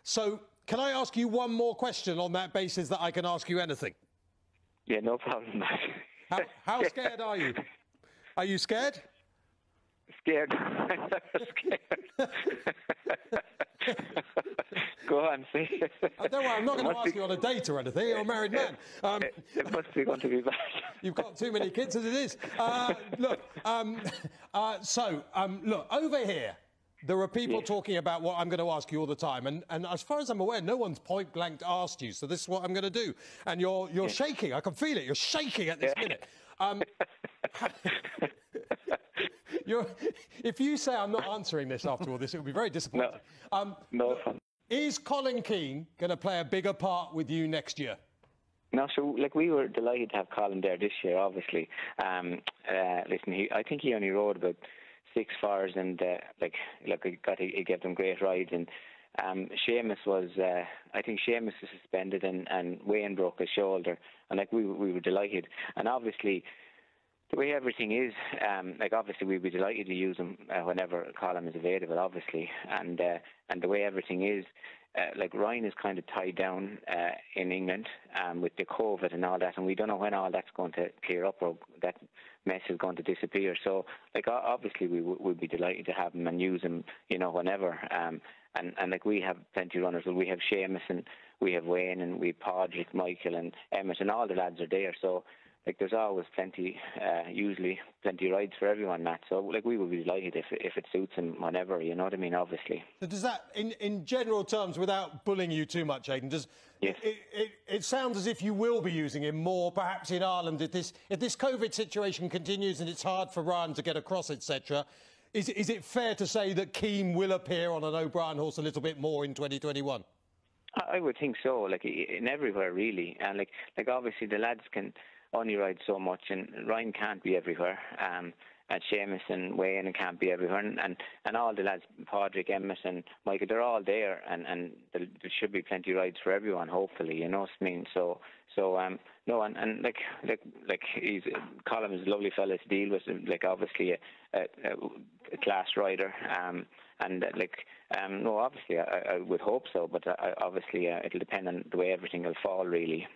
So can I ask you one more question on that basis that I can ask you anything? Yeah, no problem. How scared are you? Are you scared? Scared. Scared. Go on, see. Don't worry, I'm not going to ask you on a date or anything. You're a married man. It must be going to be bad. You've got too many kids as it is. Look, over here, there are people talking about what I'm going to ask you all the time. And as far as I'm aware, no one's point blank asked you. So this is what I'm going to do. And you're shaking. I can feel it. You're shaking at this minute. If you say I'm not answering this after all this, it will be very disappointing. No fun. Is Colin Keane going to play a bigger part with you next year? No, so we were delighted to have Colin there this year. Obviously, listen, I think he only rode about 6 fars, and he gave them great rides. And Seamus was, I think Seamus was suspended, and Wayne broke his shoulder, and we were delighted. And obviously, the way everything is, obviously we'd be delighted to use him whenever Colin is available, obviously. And the way everything is, Ryan is kind of tied down in England with the COVID and all that, and we don't know when all that's going to clear up or that mess is going to disappear. So, obviously we would be delighted to have him and use him, whenever. And we have plenty of runners. We have Seamus and we have Wayne and we have Podrick, Michael and Emmett, and all the lads are there. So, there's always usually plenty of rides for everyone, Matt. So, we would be delighted if it suits him whenever, you know what I mean, obviously. So does that, in general terms, without bullying you too much, Aidan, yes. it sounds as if you will be using him more, perhaps in Ireland, if this COVID situation continues and it's hard for Ryan to get across, etc. Is it fair to say that Keane will appear on an O'Brien horse a little bit more in 2021? I would think so, in everywhere, really. And, obviously the lads can only ride so much, and Ryan can't be everywhere, and Seamus and Wayne can't be everywhere, and all the lads, Podrick, Emmett and Michael, they're all there, and there should be plenty of rides for everyone, hopefully, you know what I mean? So he's Colin is a lovely fella to deal with, obviously a class rider, obviously I would hope so, but obviously it'll depend on the way everything will fall, really.